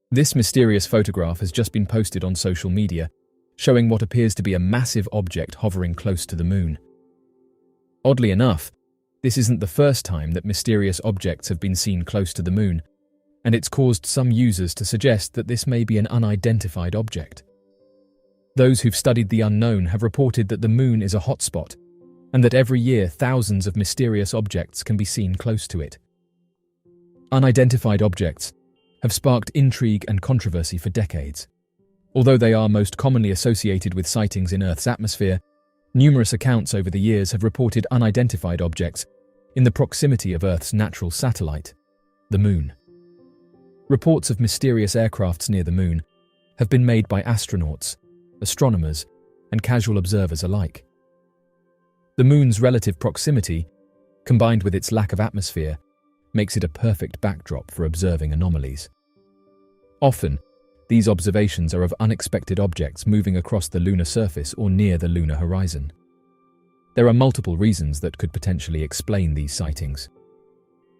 This mysterious photograph has just been posted on social media, showing what appears to be a massive object hovering close to the moon. Oddly enough, this isn't the first time that mysterious objects have been seen close to the moon, and it's caused some users to suggest that this may be an unidentified object. Those who've studied the unknown have reported that the moon is a hotspot, and that every year thousands of mysterious objects can be seen close to it. Unidentified objects have sparked intrigue and controversy for decades. Although they are most commonly associated with sightings in Earth's atmosphere, numerous accounts over the years have reported unidentified objects in the proximity of Earth's natural satellite, the Moon. Reports of mysterious aircrafts near the Moon have been made by astronauts, astronomers, and casual observers alike. The Moon's relative proximity, combined with its lack of atmosphere, makes it a perfect backdrop for observing anomalies. Often, these observations are of unexpected objects moving across the lunar surface or near the lunar horizon. There are multiple reasons that could potentially explain these sightings.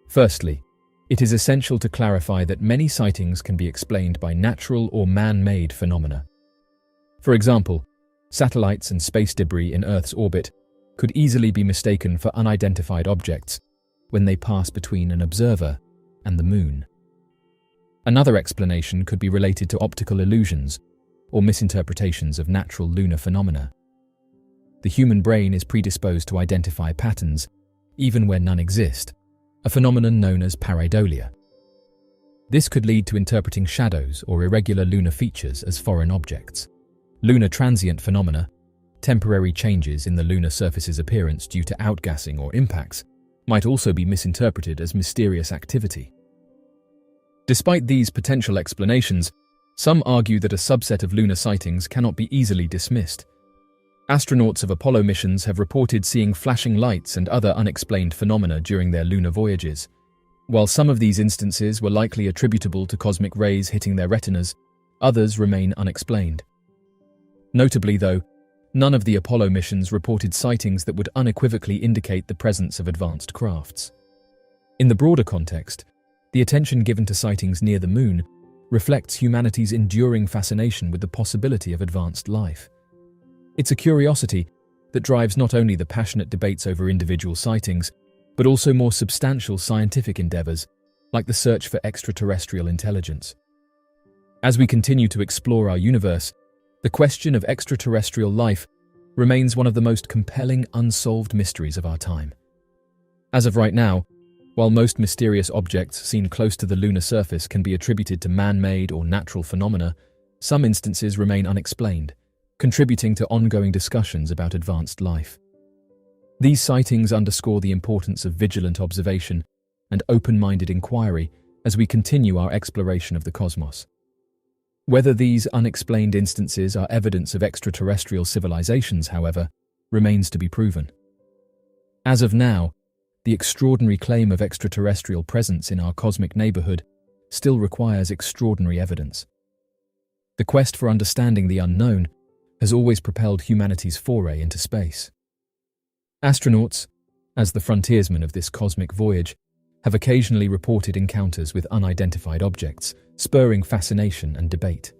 Firstly, it is essential to clarify that many sightings can be explained by natural or man-made phenomena. For example, satellites and space debris in Earth's orbit could easily be mistaken for unidentified objects when they pass between an observer and the Moon. Another explanation could be related to optical illusions or misinterpretations of natural lunar phenomena. The human brain is predisposed to identify patterns, even where none exist, a phenomenon known as pareidolia. This could lead to interpreting shadows or irregular lunar features as foreign objects. Lunar transient phenomena, temporary changes in the lunar surface's appearance due to outgassing or impacts, might also be misinterpreted as mysterious activity. Despite these potential explanations, some argue that a subset of lunar sightings cannot be easily dismissed. Astronauts of Apollo missions have reported seeing flashing lights and other unexplained phenomena during their lunar voyages. While some of these instances were likely attributable to cosmic rays hitting their retinas, others remain unexplained. Notably, though, none of the Apollo missions reported sightings that would unequivocally indicate the presence of advanced crafts. In the broader context, the attention given to sightings near the Moon reflects humanity's enduring fascination with the possibility of advanced life. It's a curiosity that drives not only the passionate debates over individual sightings, but also more substantial scientific endeavors, like the search for extraterrestrial intelligence. As we continue to explore our universe, the question of extraterrestrial life remains one of the most compelling unsolved mysteries of our time. As of right now, while most mysterious objects seen close to the lunar surface can be attributed to man-made or natural phenomena, some instances remain unexplained, contributing to ongoing discussions about advanced life. These sightings underscore the importance of vigilant observation and open-minded inquiry as we continue our exploration of the cosmos. Whether these unexplained instances are evidence of extraterrestrial civilizations, however, remains to be proven. As of now, the extraordinary claim of extraterrestrial presence in our cosmic neighborhood still requires extraordinary evidence. The quest for understanding the unknown has always propelled humanity's foray into space. Astronauts, as the frontiersmen of this cosmic voyage, have occasionally reported encounters with unidentified objects, spurring fascination and debate.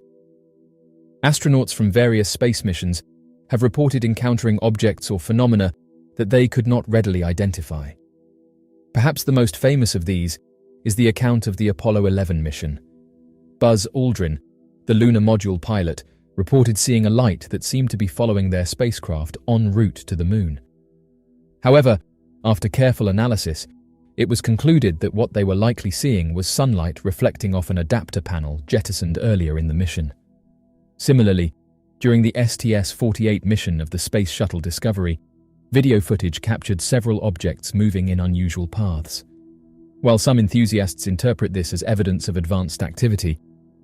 Astronauts from various space missions have reported encountering objects or phenomena that they could not readily identify. Perhaps the most famous of these is the account of the Apollo 11 mission. Buzz Aldrin, the lunar module pilot, reported seeing a light that seemed to be following their spacecraft en route to the Moon. However, after careful analysis, it was concluded that what they were likely seeing was sunlight reflecting off an adapter panel jettisoned earlier in the mission. Similarly, during the STS-48 mission of the Space Shuttle Discovery, video footage captured several objects moving in unusual paths. While some enthusiasts interpret this as evidence of advanced activity,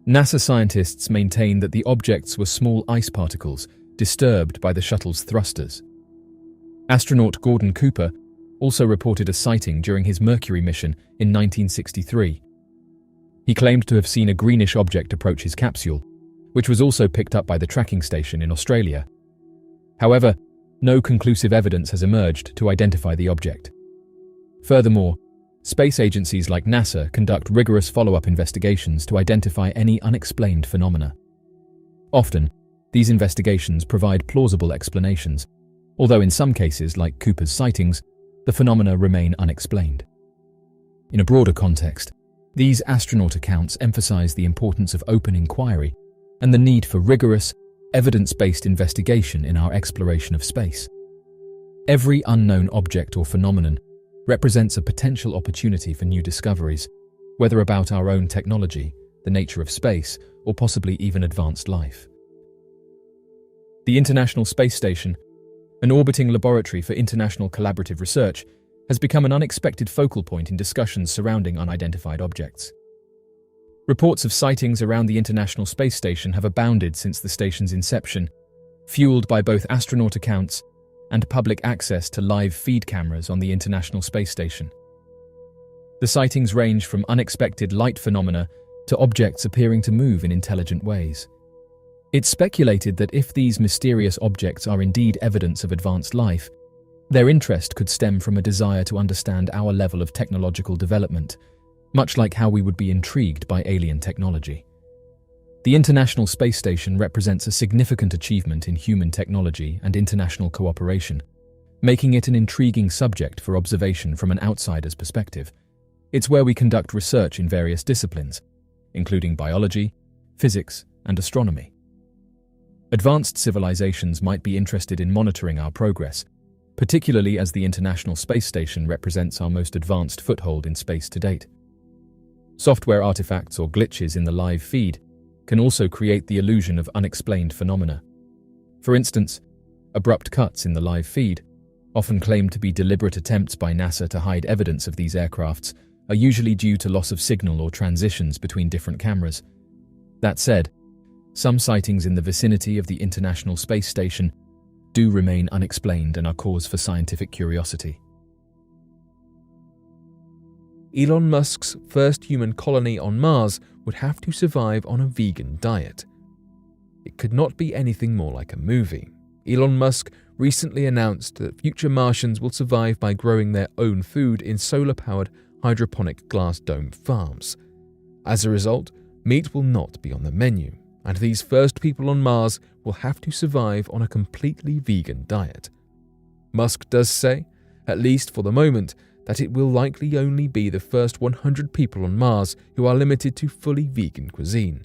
NASA scientists maintain that the objects were small ice particles disturbed by the shuttle's thrusters. Astronaut Gordon Cooper also reported a sighting during his Mercury mission in 1963. He claimed to have seen a greenish object approach his capsule, which was also picked up by the tracking station in Australia. However, no conclusive evidence has emerged to identify the object. Furthermore, Space agencies like NASA conduct rigorous follow-up investigations to identify any unexplained phenomena. Often, these investigations provide plausible explanations, although in some cases, like Cooper's sightings, the phenomena remain unexplained. In a broader context, these astronaut accounts emphasize the importance of open inquiry and the need for rigorous, evidence-based investigation in our exploration of space. Every unknown object or phenomenon represents a potential opportunity for new discoveries, whether about our own technology, the nature of space, or possibly even advanced life. The International Space Station, an orbiting laboratory for international collaborative research, has become an unexpected focal point in discussions surrounding unidentified objects. Reports of sightings around the International Space Station have abounded since the station's inception, fueled by both astronaut accounts and public access to live feed cameras on the International Space Station. The sightings range from unexpected light phenomena to objects appearing to move in intelligent ways. It's speculated that if these mysterious objects are indeed evidence of advanced life, their interest could stem from a desire to understand our level of technological development, much like how we would be intrigued by alien technology. The International Space Station represents a significant achievement in human technology and international cooperation, making it an intriguing subject for observation from an outsider's perspective. It's where we conduct research in various disciplines, including biology, physics, and astronomy. Advanced civilizations might be interested in monitoring our progress, particularly as the International Space Station represents our most advanced foothold in space to date. Software artifacts or glitches in the live feed can also create the illusion of unexplained phenomena. For instance, abrupt cuts in the live feed, often claimed to be deliberate attempts by NASA to hide evidence of these aircrafts, are usually due to loss of signal or transitions between different cameras. That said, some sightings in the vicinity of the International Space Station do remain unexplained and are cause for scientific curiosity. Elon Musk's first human colony on Mars would have to survive on a vegan diet. It could not be anything more like a movie. Elon Musk recently announced that future Martians will survive by growing their own food in solar-powered hydroponic glass dome farms. As a result, meat will not be on the menu, and these first people on Mars will have to survive on a completely vegan diet. Musk does say, at least for the moment, that it will likely only be the first 100 people on Mars who are limited to fully vegan cuisine,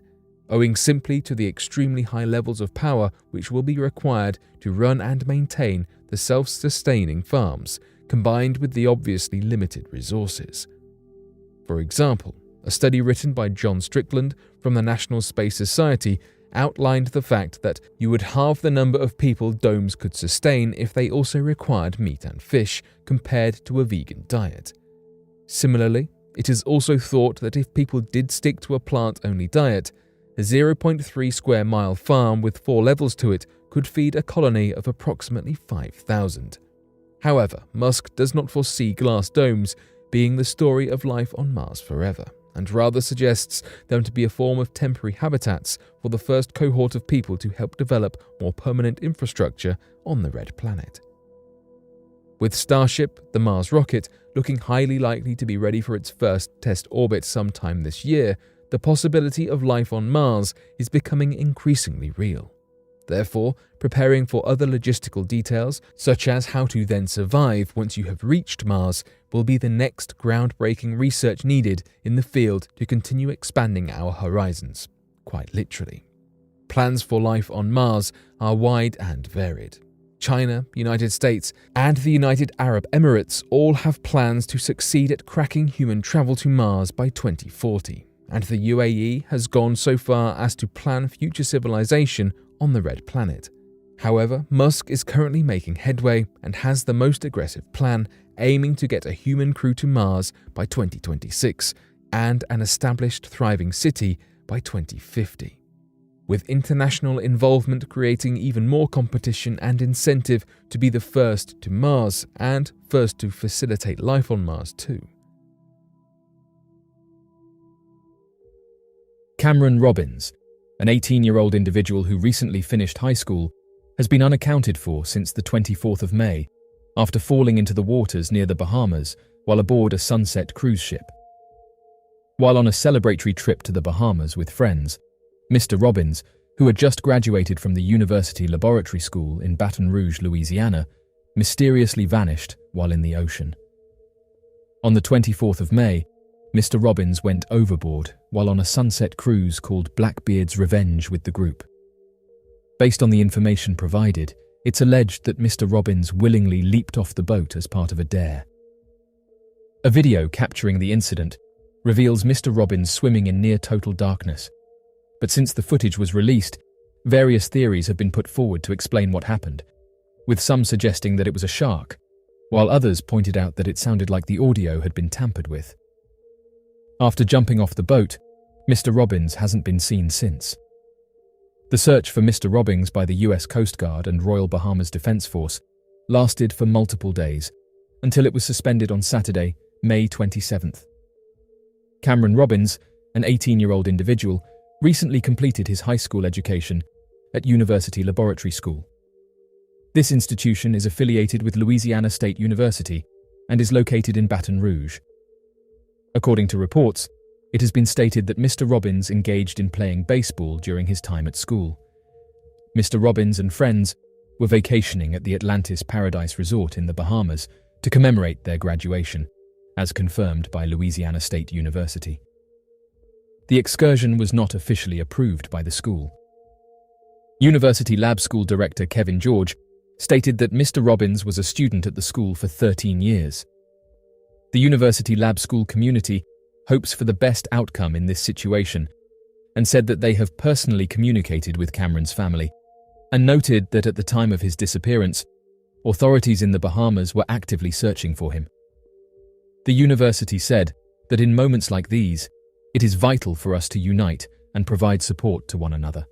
owing simply to the extremely high levels of power which will be required to run and maintain the self-sustaining farms, combined with the obviously limited resources. For example, a study written by John Strickland from the National Space Society outlined the fact that you would halve the number of people domes could sustain if they also required meat and fish compared to a vegan diet. Similarly, it is also thought that if people did stick to a plant-only diet, a 0.3 square mile farm with 4 levels to it could feed a colony of approximately 5,000. However, Musk does not foresee glass domes being the story of life on Mars forever, and rather suggests them to be a form of temporary habitats for the first cohort of people to help develop more permanent infrastructure on the red planet. With Starship, the Mars rocket, looking highly likely to be ready for its first test orbit sometime this year, the possibility of life on Mars is becoming increasingly real. Therefore, preparing for other logistical details, such as how to then survive once you have reached Mars, will be the next groundbreaking research needed in the field to continue expanding our horizons, quite literally. Plans for life on Mars are wide and varied. China, United States, and the United Arab Emirates all have plans to succeed at cracking human travel to Mars by 2040, and the UAE has gone so far as to plan future civilization on the red planet. However, Musk is currently making headway and has the most aggressive plan, aiming to get a human crew to Mars by 2026 and an established thriving city by 2050. With international involvement creating even more competition and incentive to be the first to Mars and first to facilitate life on Mars too. Cameron Robbins, an 18-year-old individual who recently finished high school, has been unaccounted for since the 24th of May after falling into the waters near the Bahamas while aboard a sunset cruise ship. While on a celebratory trip to the Bahamas with friends, Mr. Robbins, who had just graduated from the University Laboratory School in Baton Rouge, Louisiana, mysteriously vanished while in the ocean. On the 24th of May, Mr. Robbins went overboard while on a sunset cruise called Blackbeard's Revenge with the group. Based on the information provided, it's alleged that Mr. Robbins willingly leaped off the boat as part of a dare. A video capturing the incident reveals Mr. Robbins swimming in near-total darkness. But since the footage was released, various theories have been put forward to explain what happened, with some suggesting that it was a shark, while others pointed out that it sounded like the audio had been tampered with. After jumping off the boat, Mr. Robbins hasn't been seen since. The search for Mr. Robbins by the US Coast Guard and Royal Bahamas Defense Force lasted for multiple days, until it was suspended on Saturday, May 27th. Cameron Robbins, an 18-year-old individual, recently completed his high school education at University Laboratory School. This institution is affiliated with Louisiana State University and is located in Baton Rouge. According to reports, it has been stated that Mr. Robbins engaged in playing baseball during his time at school. Mr. Robbins and friends were vacationing at the Atlantis Paradise Resort in the Bahamas to commemorate their graduation, as confirmed by Louisiana State University. The excursion was not officially approved by the school. University Lab School Director Kevin George stated that Mr. Robbins was a student at the school for 13 years. The University Lab School community hopes for the best outcome in this situation and said that they have personally communicated with Cameron's family and noted that at the time of his disappearance, authorities in the Bahamas were actively searching for him. The university said that in moments like these, it is vital for us to unite and provide support to one another.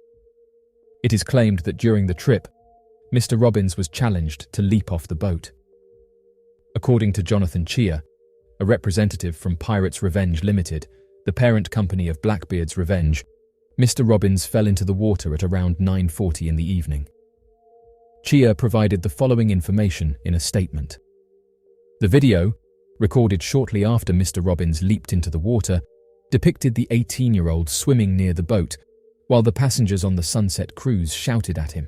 It is claimed that during the trip, Mr. Robbins was challenged to leap off the boat. According to Jonathan Chia, a representative from Pirates Revenge Limited, the parent company of Blackbeard's Revenge, Mr. Robbins fell into the water at around 9:40 in the evening. Chia provided the following information in a statement. The video, recorded shortly after Mr. Robbins leaped into the water, depicted the 18-year-old swimming near the boat while the passengers on the sunset cruise shouted at him.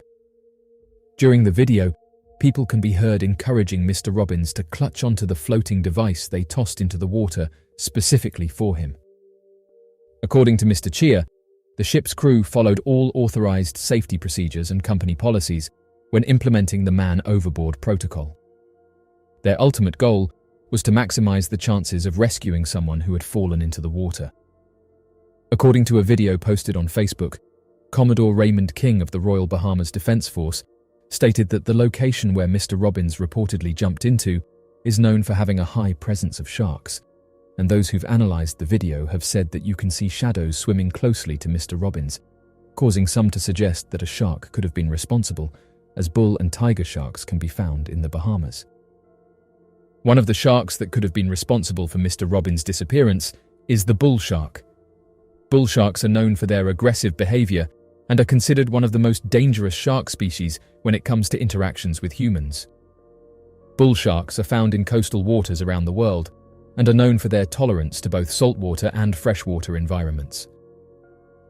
During the video, people can be heard encouraging Mr. Robbins to clutch onto the floating device they tossed into the water specifically for him. According to Mr. Chia, the ship's crew followed all authorized safety procedures and company policies when implementing the man overboard protocol. Their ultimate goal was to maximize the chances of rescuing someone who had fallen into the water. According to a video posted on Facebook, Commodore Raymond King of the Royal Bahamas Defense Force stated that the location where Mr. Robbins reportedly jumped into is known for having a high presence of sharks, and those who've analyzed the video have said that you can see shadows swimming closely to Mr. Robbins, causing some to suggest that a shark could have been responsible, as bull and tiger sharks can be found in the Bahamas. One of the sharks that could have been responsible for Mr. Robbins' disappearance is the bull shark. Bull sharks are known for their aggressive behavior and are considered one of the most dangerous shark species when it comes to interactions with humans. Bull sharks are found in coastal waters around the world and are known for their tolerance to both saltwater and freshwater environments.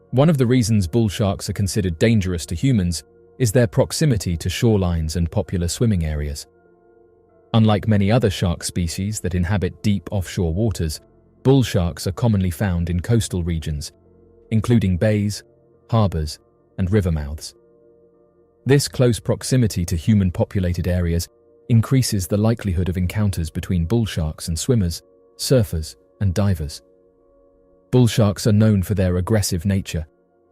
One of the reasons bull sharks are considered dangerous to humans is their proximity to shorelines and popular swimming areas. Unlike many other shark species that inhabit deep offshore waters, bull sharks are commonly found in coastal regions, including bays, harbors, and river mouths. This close proximity to human-populated areas increases the likelihood of encounters between bull sharks and swimmers, surfers, and divers. Bull sharks are known for their aggressive nature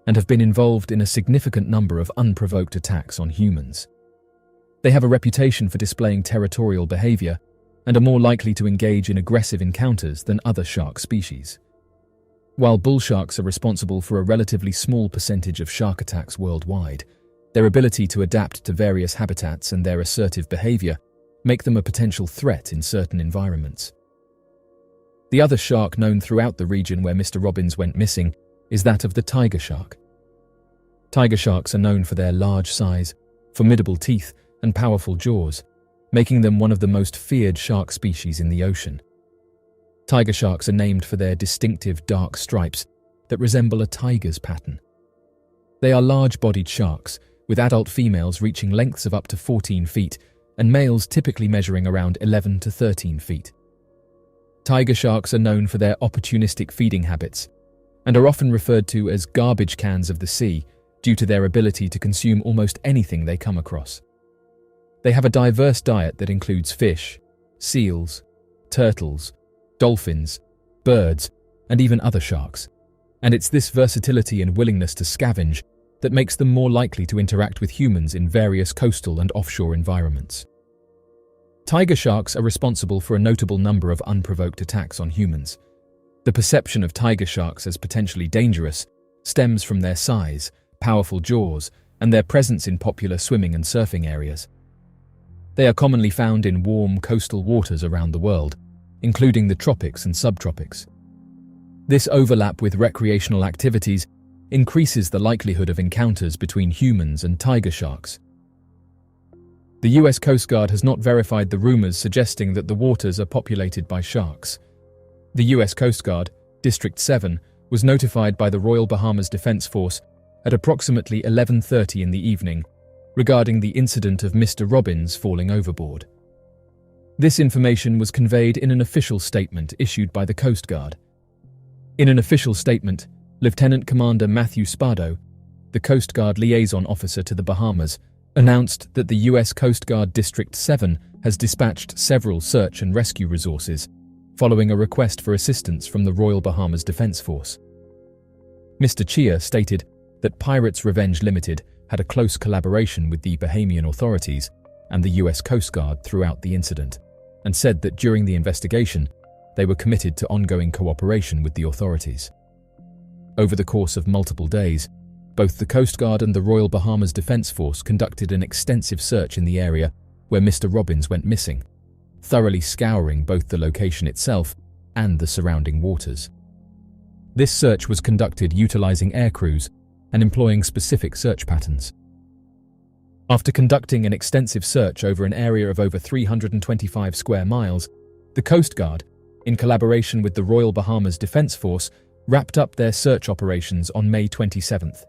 and have been involved in a significant number of unprovoked attacks on humans. They have a reputation for displaying territorial behavior and are more likely to engage in aggressive encounters than other shark species. While bull sharks are responsible for a relatively small percentage of shark attacks worldwide, their ability to adapt to various habitats and their assertive behavior make them a potential threat in certain environments. The other shark known throughout the region where Mr. Robbins went missing is that of the tiger shark. Tiger sharks are known for their large size, formidable teeth, and powerful jaws, making them one of the most feared shark species in the ocean. Tiger sharks are named for their distinctive dark stripes that resemble a tiger's pattern. They are large-bodied sharks, with adult females reaching lengths of up to 14 feet and males typically measuring around 11 to 13 feet. Tiger sharks are known for their opportunistic feeding habits and are often referred to as garbage cans of the sea due to their ability to consume almost anything they come across. They have a diverse diet that includes fish, seals, turtles, dolphins, birds, and even other sharks. And it's this versatility and willingness to scavenge that makes them more likely to interact with humans in various coastal and offshore environments. Tiger sharks are responsible for a notable number of unprovoked attacks on humans. The perception of tiger sharks as potentially dangerous stems from their size, powerful jaws, and their presence in popular swimming and surfing areas. They are commonly found in warm coastal waters around the world, including the tropics and subtropics. This overlap with recreational activities increases the likelihood of encounters between humans and tiger sharks. The US Coast Guard has not verified the rumors suggesting that the waters are populated by sharks. The US Coast Guard, District 7, was notified by the Royal Bahamas Defense Force at approximately 11:30 in the evening regarding the incident of Mr. Robbins falling overboard. This information was conveyed in an official statement issued by the Coast Guard. In an official statement, Lieutenant Commander Matthew Spado, the Coast Guard liaison officer to the Bahamas, announced that the US Coast Guard District 7 has dispatched several search and rescue resources following a request for assistance from the Royal Bahamas Defense Force. Mr. Chia stated that Pirates Revenge Limited had a close collaboration with the Bahamian authorities and the US Coast Guard throughout the incident, and said that during the investigation, they were committed to ongoing cooperation with the authorities. Over the course of multiple days, both the Coast Guard and the Royal Bahamas Defense Force conducted an extensive search in the area where Mr. Robbins went missing, thoroughly scouring both the location itself and the surrounding waters. This search was conducted utilizing air crews and employing specific search patterns. After conducting an extensive search over an area of over 325 square miles, the Coast Guard, in collaboration with the Royal Bahamas Defense Force, wrapped up their search operations on May 27th.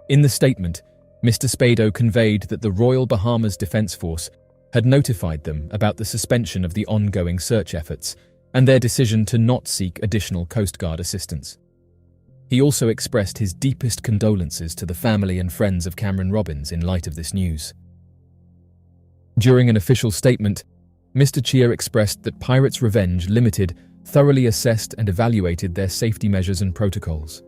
In the statement, Mr. Spado conveyed that the Royal Bahamas Defense Force had notified them about the suspension of the ongoing search efforts and their decision to not seek additional Coast Guard assistance. He also expressed his deepest condolences to the family and friends of Cameron Robbins in light of this news. During an official statement, Mr. Chia expressed that Pirates Revenge Limited thoroughly assessed and evaluated their safety measures and protocols.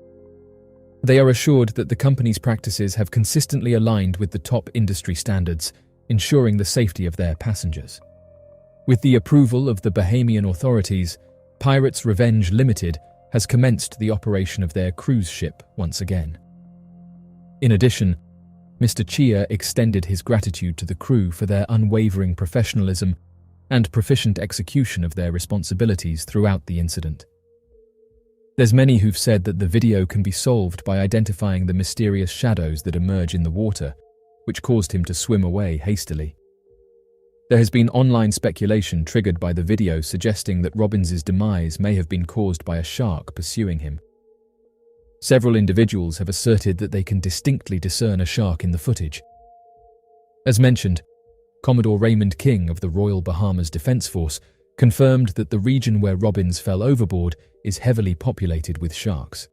They are assured that the company's practices have consistently aligned with the top industry standards, ensuring the safety of their passengers. With the approval of the Bahamian authorities, Pirates Revenge Limited has commenced the operation of their cruise ship once again. In addition, Mr. Chia extended his gratitude to the crew for their unwavering professionalism and proficient execution of their responsibilities throughout the incident. There's many who've said that the video can be solved by identifying the mysterious shadows that emerge in the water, which caused him to swim away hastily. There has been online speculation triggered by the video suggesting that Robbins's demise may have been caused by a shark pursuing him. Several individuals have asserted that they can distinctly discern a shark in the footage. As mentioned, Commodore Raymond King of the Royal Bahamas Defense Force confirmed that the region where Robbins fell overboard is heavily populated with sharks.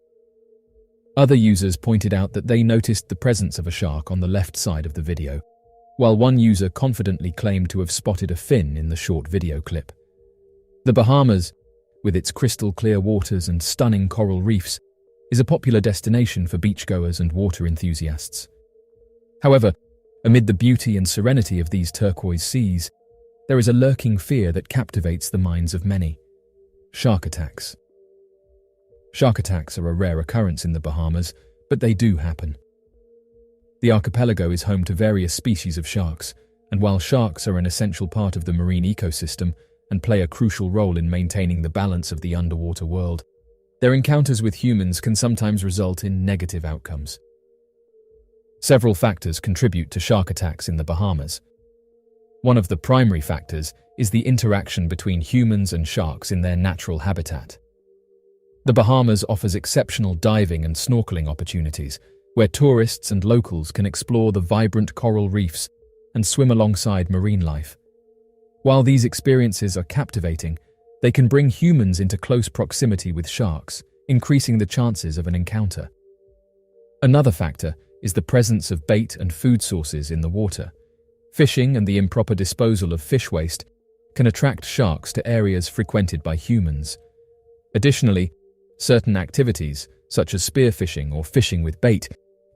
Other users pointed out that they noticed the presence of a shark on the left side of the video, while one user confidently claimed to have spotted a fin in the short video clip. The Bahamas, with its crystal-clear waters and stunning coral reefs, is a popular destination for beachgoers and water enthusiasts. However, amid the beauty and serenity of these turquoise seas, there is a lurking fear that captivates the minds of many: shark attacks. Shark attacks are a rare occurrence in the Bahamas, but they do happen. The archipelago is home to various species of sharks, and while sharks are an essential part of the marine ecosystem and play a crucial role in maintaining the balance of the underwater world, their encounters with humans can sometimes result in negative outcomes. Several factors contribute to shark attacks in the Bahamas. One of the primary factors is the interaction between humans and sharks in their natural habitat. The Bahamas offers exceptional diving and snorkeling opportunities, where tourists and locals can explore the vibrant coral reefs and swim alongside marine life. While these experiences are captivating, they can bring humans into close proximity with sharks, increasing the chances of an encounter. Another factor is the presence of bait and food sources in the water. Fishing and the improper disposal of fish waste can attract sharks to areas frequented by humans. Additionally, certain activities, such as spearfishing or fishing with bait,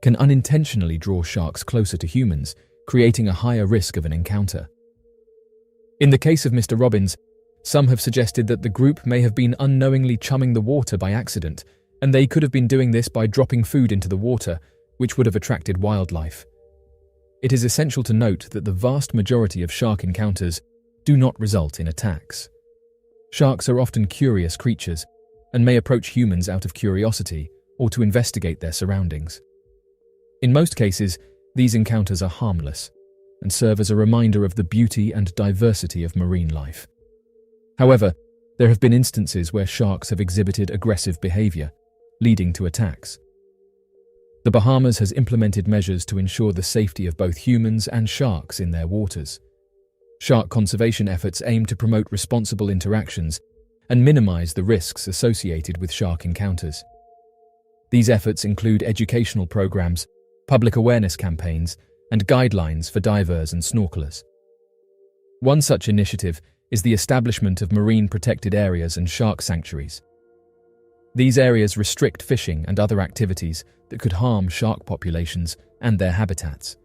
can unintentionally draw sharks closer to humans, creating a higher risk of an encounter. In the case of Mr. Robbins, some have suggested that the group may have been unknowingly chumming the water by accident, and they could have been doing this by dropping food into the water, which would have attracted wildlife. It is essential to note that the vast majority of shark encounters do not result in attacks. Sharks are often curious creatures and may approach humans out of curiosity or to investigate their surroundings. In most cases, these encounters are harmless and serve as a reminder of the beauty and diversity of marine life. However, there have been instances where sharks have exhibited aggressive behavior, leading to attacks. The Bahamas has implemented measures to ensure the safety of both humans and sharks in their waters. Shark conservation efforts aim to promote responsible interactions and minimize the risks associated with shark encounters. These efforts include educational programs, public awareness campaigns, and guidelines for divers and snorkelers. One such initiative is the establishment of marine protected areas and shark sanctuaries. These areas restrict fishing and other activities that could harm shark populations and their habitats.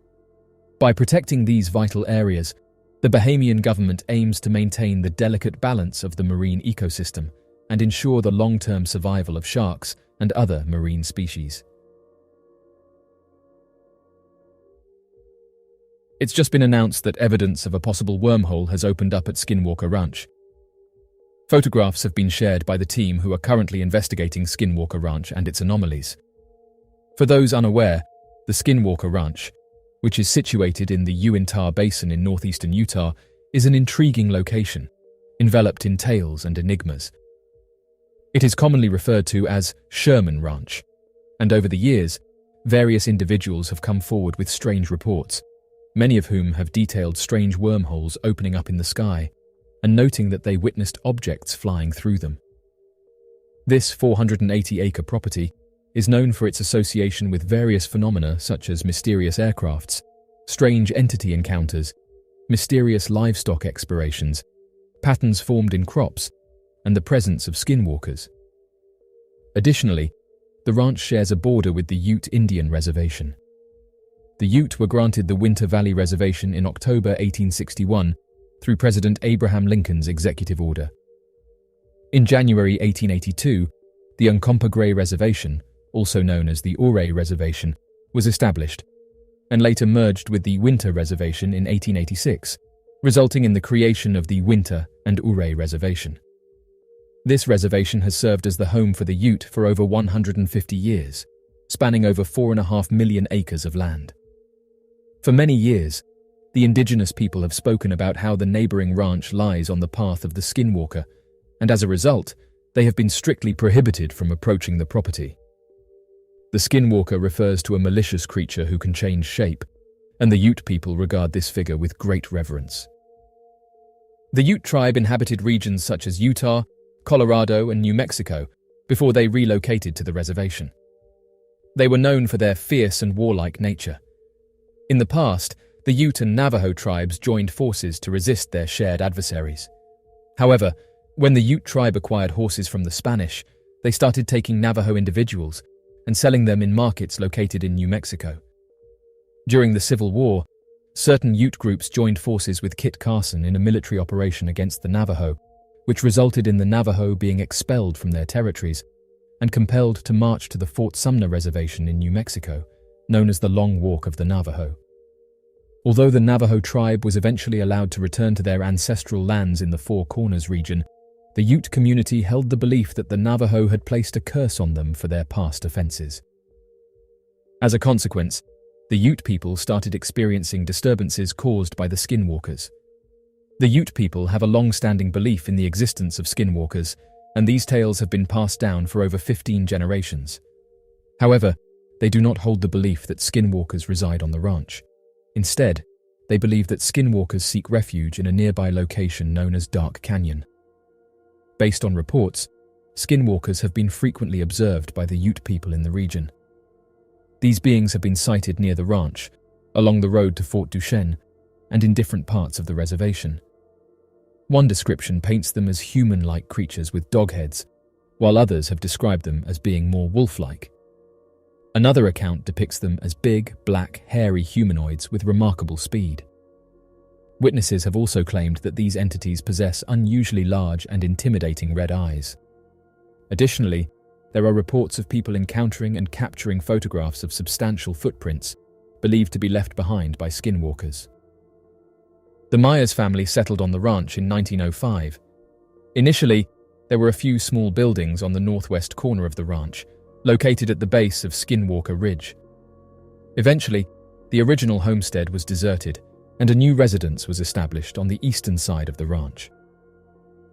By protecting these vital areas, the Bahamian government aims to maintain the delicate balance of the marine ecosystem and ensure the long-term survival of sharks and other marine species. It's just been announced that evidence of a possible wormhole has opened up at Skinwalker Ranch. Photographs have been shared by the team who are currently investigating Skinwalker Ranch and its anomalies. For those unaware, the Skinwalker Ranch, which is situated in the Uinta Basin in northeastern Utah, is an intriguing location, enveloped in tales and enigmas. It is commonly referred to as Sherman Ranch, and over the years, various individuals have come forward with strange reports, many of whom have detailed strange wormholes opening up in the sky and noting that they witnessed objects flying through them. This 480-acre property is known for its association with various phenomena such as mysterious aircrafts, strange entity encounters, mysterious livestock explorations, patterns formed in crops, and the presence of skinwalkers. Additionally, the ranch shares a border with the Ute Indian Reservation. The Ute were granted the Winter Valley Reservation in October 1861 through President Abraham Lincoln's executive order. In January 1882, the Uncompahgre Reservation, also known as the Ouray Reservation, was established, and later merged with the Winter Reservation in 1886, resulting in the creation of the Winter and Ouray Reservation. This reservation has served as the home for the Ute for over 150 years, spanning over 4.5 million acres of land. For many years, the Indigenous people have spoken about how the neighboring ranch lies on the path of the Skinwalker, and as a result, they have been strictly prohibited from approaching the property. The Skinwalker refers to a malicious creature who can change shape, and the Ute people regard this figure with great reverence. The Ute tribe inhabited regions such as Utah, Colorado, and New Mexico before they relocated to the reservation. They were known for their fierce and warlike nature. In the past, the Ute and Navajo tribes joined forces to resist their shared adversaries. However, when the Ute tribe acquired horses from the Spanish, they started taking Navajo individuals and selling them in markets located in New Mexico. During the Civil War, certain Ute groups joined forces with Kit Carson in a military operation against the Navajo, which resulted in the Navajo being expelled from their territories and compelled to march to the Fort Sumner Reservation in New Mexico, known as the Long Walk of the Navajo. Although the Navajo tribe was eventually allowed to return to their ancestral lands in the Four Corners region, the Ute community held the belief that the Navajo had placed a curse on them for their past offenses. As a consequence, the Ute people started experiencing disturbances caused by the Skinwalkers, The Ute people have a long-standing belief in the existence of skinwalkers, and these tales have been passed down for over 15 generations. However, they do not hold the belief that skinwalkers reside on the ranch. Instead, they believe that skinwalkers seek refuge in a nearby location known as Dark Canyon. Based on reports, skinwalkers have been frequently observed by the Ute people in the region. These beings have been sighted near the ranch, along the road to Fort Duchesne, and in different parts of the reservation. One description paints them as human-like creatures with dog heads, while others have described them as being more wolf-like. Another account depicts them as big, black, hairy humanoids with remarkable speed. Witnesses have also claimed that these entities possess unusually large and intimidating red eyes. Additionally, there are reports of people encountering and capturing photographs of substantial footprints believed to be left behind by skinwalkers. The Myers family settled on the ranch in 1905. Initially, there were a few small buildings on the northwest corner of the ranch, located at the base of Skinwalker Ridge. Eventually, the original homestead was deserted, and a new residence was established on the eastern side of the ranch.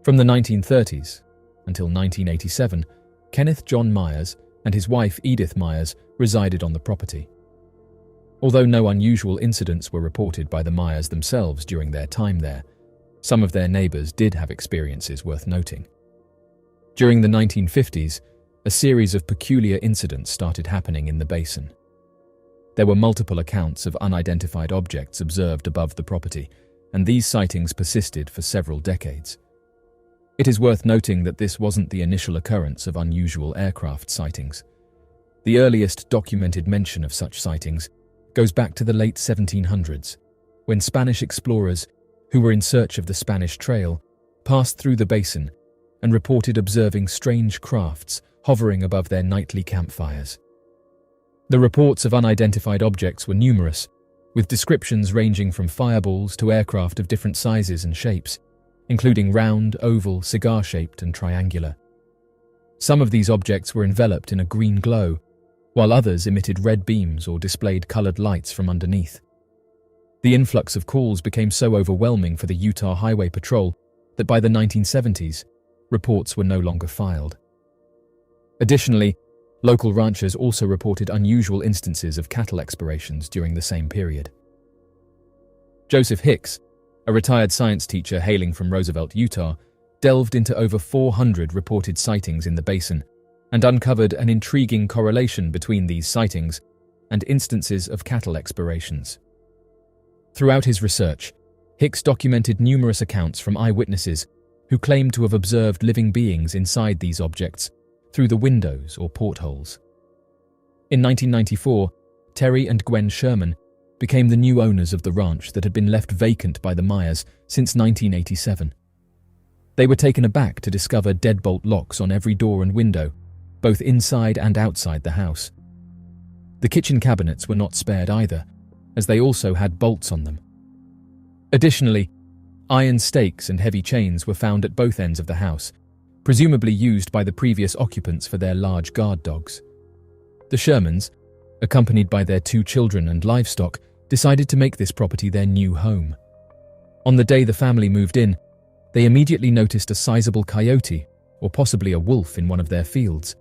From the 1930s until 1987, Kenneth John Myers and his wife Edith Myers resided on the property. Although no unusual incidents were reported by the Myers themselves during their time there, some of their neighbors did have experiences worth noting. During the 1950s, a series of peculiar incidents started happening in the basin. There were multiple accounts of unidentified objects observed above the property, and these sightings persisted for several decades. It is worth noting that this wasn't the initial occurrence of unusual aircraft sightings. The earliest documented mention of such sightings goes back to the late 1700s, when Spanish explorers, who were in search of the Spanish Trail, passed through the basin and reported observing strange crafts hovering above their nightly campfires. The reports of unidentified objects were numerous, with descriptions ranging from fireballs to aircraft of different sizes and shapes, including round, oval, cigar-shaped, and triangular. Some of these objects were enveloped in a green glow, while others emitted red beams or displayed colored lights from underneath. The influx of calls became so overwhelming for the Utah Highway Patrol that by the 1970s, reports were no longer filed. Additionally, local ranchers also reported unusual instances of cattle explorations during the same period. Joseph Hicks, a retired science teacher hailing from Roosevelt, Utah, delved into over 400 reported sightings in the basin and uncovered an intriguing correlation between these sightings and instances of cattle explorations. Throughout his research, Hicks documented numerous accounts from eyewitnesses who claimed to have observed living beings inside these objects through the windows or portholes. In 1994, Terry and Gwen Sherman became the new owners of the ranch that had been left vacant by the Myers since 1987. They were taken aback to discover deadbolt locks on every door and window, both inside and outside the house. The kitchen cabinets were not spared either, as they also had bolts on them. Additionally, iron stakes and heavy chains were found at both ends of the house, presumably used by the previous occupants for their large guard dogs. The Shermans, accompanied by their 2 children and livestock, decided to make this property their new home. On the day the family moved in, they immediately noticed a sizable coyote, or possibly a wolf, in one of their fields.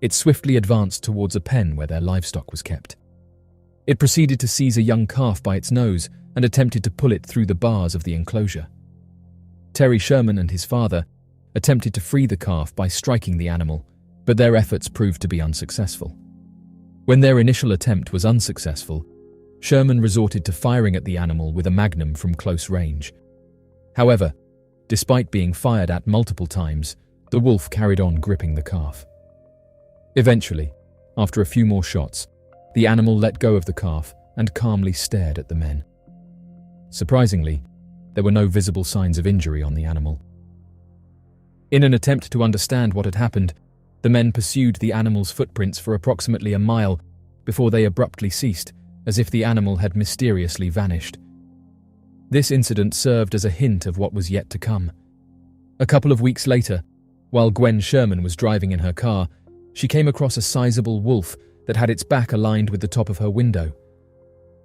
It swiftly advanced towards a pen where their livestock was kept. It proceeded to seize a young calf by its nose and attempted to pull it through the bars of the enclosure. Terry Sherman and his father attempted to free the calf by striking the animal, but their efforts proved to be unsuccessful. When their initial attempt was unsuccessful, Sherman resorted to firing at the animal with a magnum from close range. However, despite being fired at multiple times, the wolf carried on gripping the calf. Eventually, after a few more shots, the animal let go of the calf and calmly stared at the men. Surprisingly, there were no visible signs of injury on the animal. In an attempt to understand what had happened, the men pursued the animal's footprints for approximately a mile before they abruptly ceased, as if the animal had mysteriously vanished. This incident served as a hint of what was yet to come. A couple of weeks later, while Gwen Sherman was driving in her car, she came across a sizable wolf that had its back aligned with the top of her window.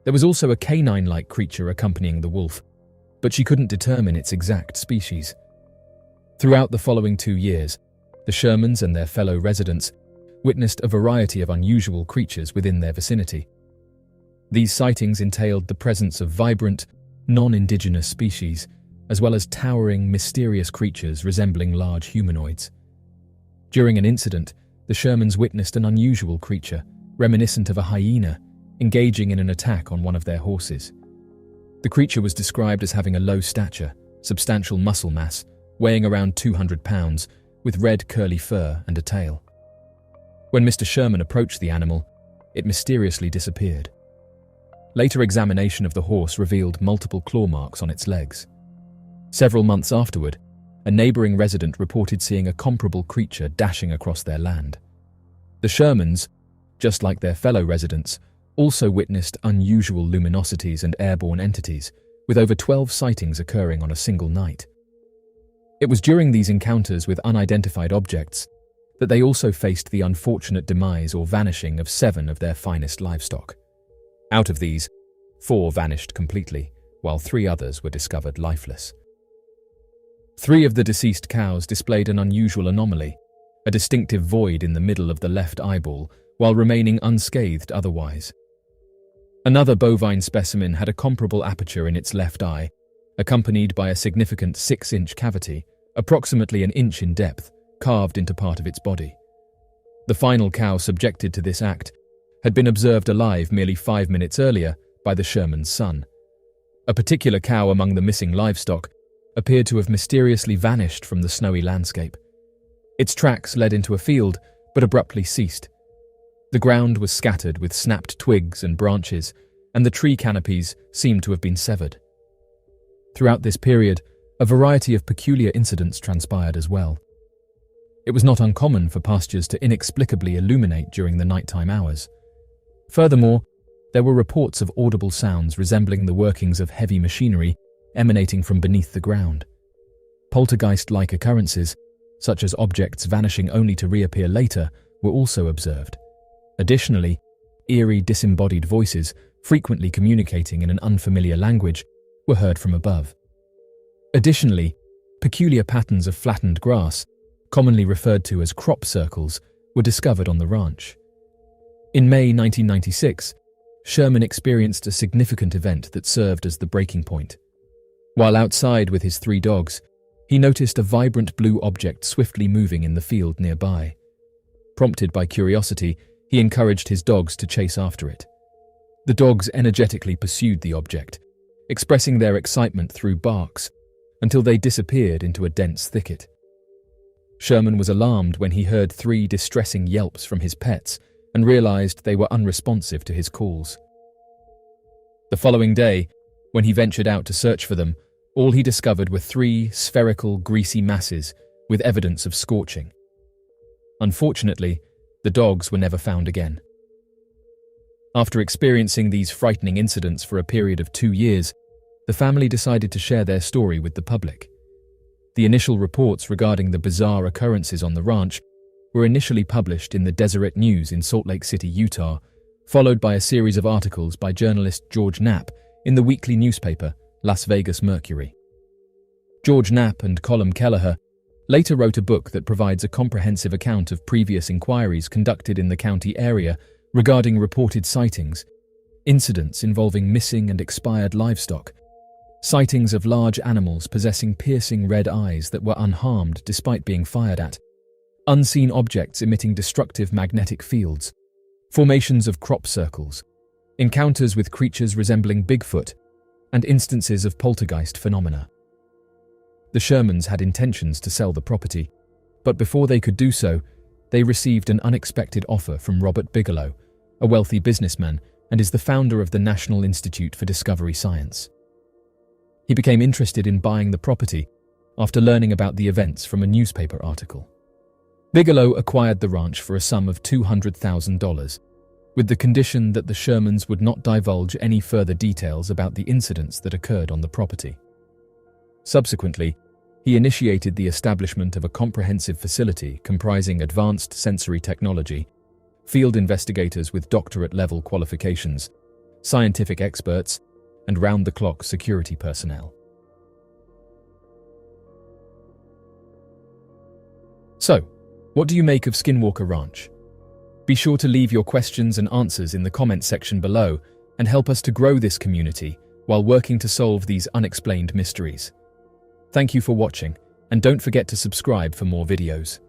There was also a canine-like creature accompanying the wolf, but she couldn't determine its exact species. Throughout the following 2 years, the Shermans and their fellow residents witnessed a variety of unusual creatures within their vicinity. These sightings entailed the presence of vibrant, non-indigenous species, as well as towering, mysterious creatures resembling large humanoids. During an incident, the Shermans witnessed an unusual creature, reminiscent of a hyena, engaging in an attack on one of their horses. The creature was described as having a low stature, substantial muscle mass, weighing around 200 pounds, with red curly fur and a tail. When Mr. Sherman approached the animal, it mysteriously disappeared. Later examination of the horse revealed multiple claw marks on its legs. Several months afterward, a neighboring resident reported seeing a comparable creature dashing across their land. The Shermans, just like their fellow residents, also witnessed unusual luminosities and airborne entities, with over 12 sightings occurring on a single night. It was during these encounters with unidentified objects that they also faced the unfortunate demise or vanishing of 7 of their finest livestock. Out of these, 4 vanished completely, while 3 others were discovered lifeless. 3 of the deceased cows displayed an unusual anomaly, a distinctive void in the middle of the left eyeball, while remaining unscathed otherwise. Another bovine specimen had a comparable aperture in its left eye, accompanied by a significant 6-inch cavity, approximately an inch in depth, carved into part of its body. The final cow subjected to this act had been observed alive merely 5 minutes earlier by the Sherman's son. A particular cow among the missing livestock appeared to have mysteriously vanished from the snowy landscape. Its tracks led into a field, but abruptly ceased. The ground was scattered with snapped twigs and branches, and the tree canopies seemed to have been severed. Throughout this period, a variety of peculiar incidents transpired as well. It was not uncommon for pastures to inexplicably illuminate during the nighttime hours. Furthermore, there were reports of audible sounds resembling the workings of heavy machinery emanating from beneath the ground. Poltergeist-like occurrences, such as objects vanishing only to reappear later, were also observed. Additionally, eerie disembodied voices, frequently communicating in an unfamiliar language, were heard from above. Additionally, peculiar patterns of flattened grass, commonly referred to as crop circles, were discovered on the ranch. In May 1996, Sherman experienced a significant event that served as the breaking point. While outside with his 3 dogs, he noticed a vibrant blue object swiftly moving in the field nearby. Prompted by curiosity, he encouraged his dogs to chase after it. The dogs energetically pursued the object, expressing their excitement through barks, until they disappeared into a dense thicket. Sherman was alarmed when he heard 3 distressing yelps from his pets and realized they were unresponsive to his calls. The following day, when he ventured out to search for them, all he discovered were 3 spherical, greasy masses with evidence of scorching. Unfortunately, the dogs were never found again. After experiencing these frightening incidents for a period of 2 years, the family decided to share their story with the public. The initial reports regarding the bizarre occurrences on the ranch were initially published in the Deseret News in Salt Lake City, Utah, followed by a series of articles by journalist George Knapp in the weekly newspaper Las Vegas Mercury. George Knapp and Colm Kelleher later wrote a book that provides a comprehensive account of previous inquiries conducted in the county area regarding reported sightings, incidents involving missing and expired livestock, sightings of large animals possessing piercing red eyes that were unharmed despite being fired at, unseen objects emitting destructive magnetic fields, formations of crop circles, encounters with creatures resembling Bigfoot, and instances of poltergeist phenomena. The Shermans had intentions to sell the property, but before they could do so, they received an unexpected offer from Robert Bigelow, a wealthy businessman and is the founder of the National Institute for Discovery Science. He became interested in buying the property after learning about the events from a newspaper article. Bigelow acquired the ranch for a sum of $200,000, with the condition that the Shermans would not divulge any further details about the incidents that occurred on the property. Subsequently, he initiated the establishment of a comprehensive facility comprising advanced sensory technology, field investigators with doctorate-level qualifications, scientific experts, and round-the-clock security personnel. So, what do you make of Skinwalker Ranch? Be sure to leave your questions and answers in the comments section below and help us to grow this community while working to solve these unexplained mysteries. Thank you for watching, and don't forget to subscribe for more videos.